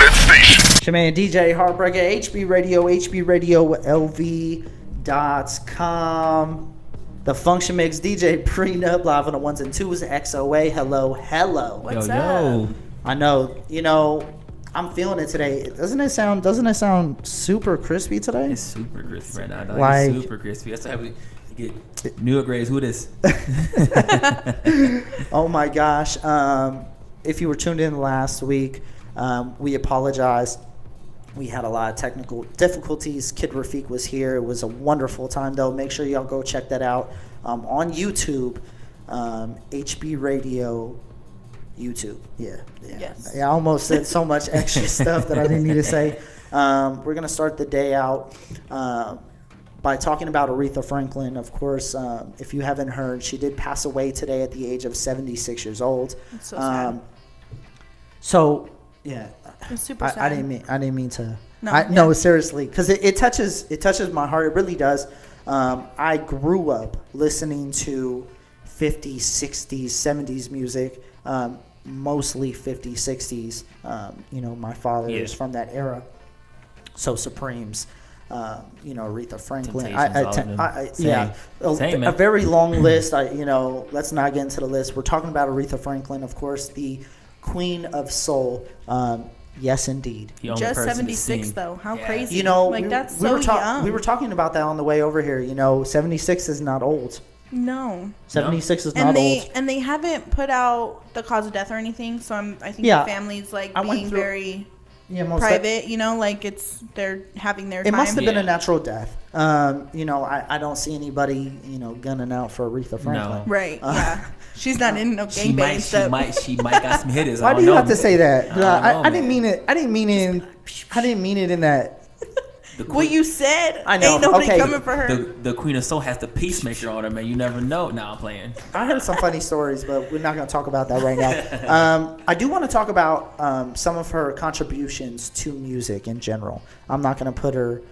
that station. It's your man DJ Heartbreaker, HB Radio, HBRadioLV.com. The Function Mix, DJ Prenup, live on the ones and twos, XOA. Hello. What's up? I know, I'm feeling it today. Doesn't it sound super crispy today? It's super crispy right now. Like, it's super crispy. That's how we get newer grades. Who this? Oh my gosh. If you were tuned in last week, we apologize. We had a lot of technical difficulties. Kid Rafiq was here. It was a wonderful time, though. Make sure y'all go check that out on YouTube. HB Radio YouTube. Yeah. Yes. I almost said so much extra stuff that I didn't need to say. We're going to start the day out by talking about Aretha Franklin. Of course, if you haven't heard, she did pass away today at the age of 76 years old. It's so sad. So, yeah. It's super sad. I didn't mean to. No, No, seriously, because it touches my heart. It really does. I grew up listening to 50s, 60s, 70s music, mostly 50s, 60s. My father is from that era. So Supremes, Aretha Franklin. Same, A very long list. Let's not get into the list. We're talking about Aretha Franklin, of course, the Queen of Soul. Yes, indeed. Just 76 though. How crazy. That's we so were young. We were talking about that on the way over here. 76 is not old. No. 76 is not old. And they haven't put out the cause of death or anything, so I think the family's being very private, they're having their time. It must have been a natural death. I don't see anybody, gunning out for Aretha Franklin. No. Right, yeah. She's not in no gangbang stuff. She might got some hitters. Why do you have to say that? I didn't mean it. I didn't mean it in that. What you said, I know. ain't nobody Okay. coming for her. The Queen of Soul has the peacemaker on her, man. You never know. Now I'm playing. I heard some funny stories, but we're not going to talk about that right now. I do want to talk about some of her contributions to music in general. I'm not going to put her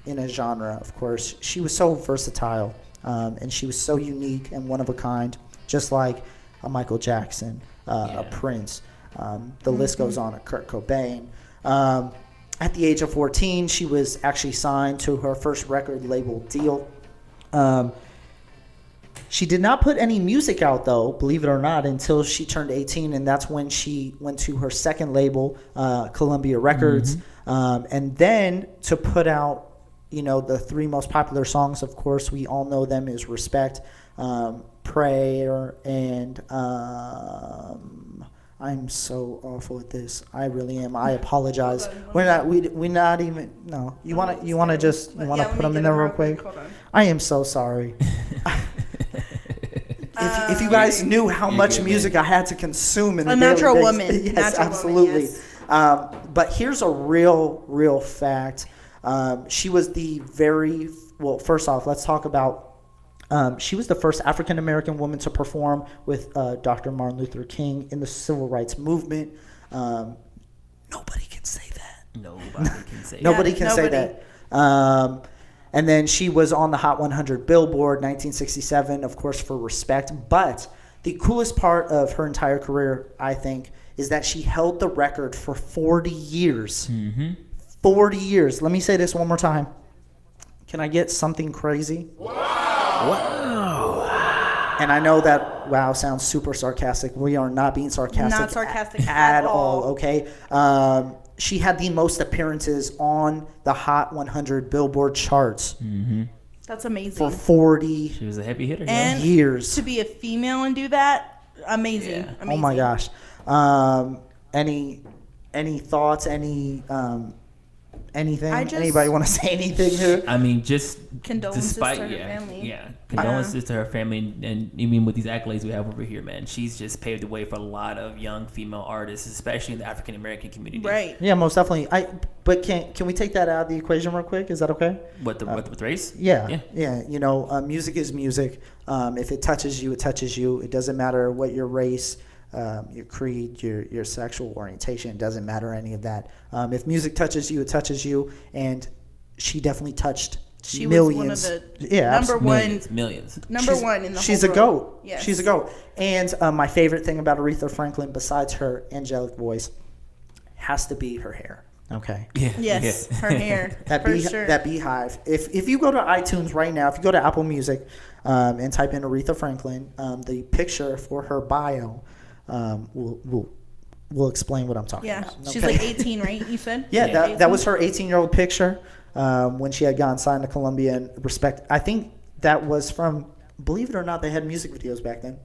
in a genre, of course. She was so versatile, and she was so unique and one of a kind, just like a Michael Jackson, a Prince. The list goes on, a Kurt Cobain. At the age of 14, she was actually signed to her first record label deal. She did not put any music out, though, believe it or not, until she turned 18, and that's when she went to her second label, Columbia Records. And then to put out, the three most popular songs, of course, we all know them, is Respect, Prayer, and I'm so awful at this. I really am. I apologize. We're not even. No, you want to put them in there real quick. I am so sorry. If you guys knew how much music I had to consume in a natural daily woman. basis. Yes, Natural absolutely. woman, yes. But here's a real fact. She was first off, let's talk about. She was the first African-American woman to perform with Dr. Martin Luther King in the Civil Rights Movement. Nobody can say that. Nobody can say that. And then she was on the Hot 100 Billboard, 1967, of course, for Respect. But the coolest part of her entire career, I think, is that she held the record for 40 years. 40 years. Let me say this one more time. Can I get something crazy? Wow. And I know that wow sounds super sarcastic. We are not being sarcastic. Not sarcastic at all, okay? She had the most appearances on the Hot 100 Billboard charts. That's amazing. For 40 She was a heavy hitter. and years. to be a female and do that, amazing. Yeah. Amazing. Oh my gosh. Any thoughts? Anything? Anybody want to say anything here? I mean, just Condolences despite, to her family. condolences to her family, and even with these accolades we have over here, man, she's just paved the way for a lot of young female artists, especially in the African American community. Right. Yeah, most definitely. But can we take that out of the equation real quick? Is that okay? With race? Yeah. Music is music. If it touches you, it touches you. It doesn't matter what your race, your creed, your sexual orientation. It doesn't matter any of that. If music touches you, it touches you. And she definitely touched She millions. was one of the number one. Millions. Number one in the She's whole a world. goat. Yes. She's a goat. And my favorite thing about Aretha Franklin, besides her angelic voice, has to be her hair. Okay. Yeah. Yes, her hair. That beehive. If you go to iTunes right now, if you go to Apple Music, and type in Aretha Franklin, the picture for her bio, will explain what I'm talking about. Yeah, she's like 18, right? You said. Yeah, that was her 18-year-old picture when she had gone signed to Columbia and Respect. I think that was from. Believe it or not, they had music videos back then.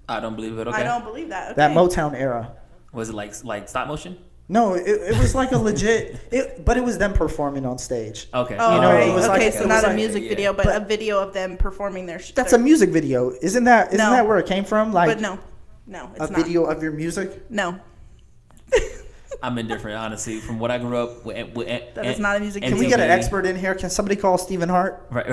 I don't believe it. Okay. I don't believe that. Okay. That Motown era. Was it like stop motion? No, it was like a legit. But it was them performing on stage. Okay. Oh, right. It was okay, so not a music video, but a video of them performing their. That's a music video, isn't that where it came from? Like, but no, it's a video of your music. No. I'm indifferent, honestly. From what I grew up with, that is not a music video. Can we get an expert in here? Can somebody call Stephen Hart? Right.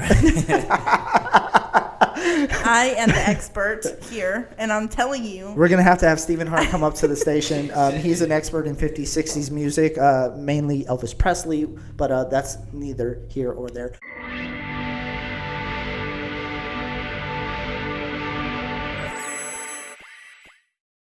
I am the expert here, and I'm telling you. We're going to have Stephen Hart come up to the station. He's an expert in 50s, 60s music, mainly Elvis Presley, but that's neither here or there.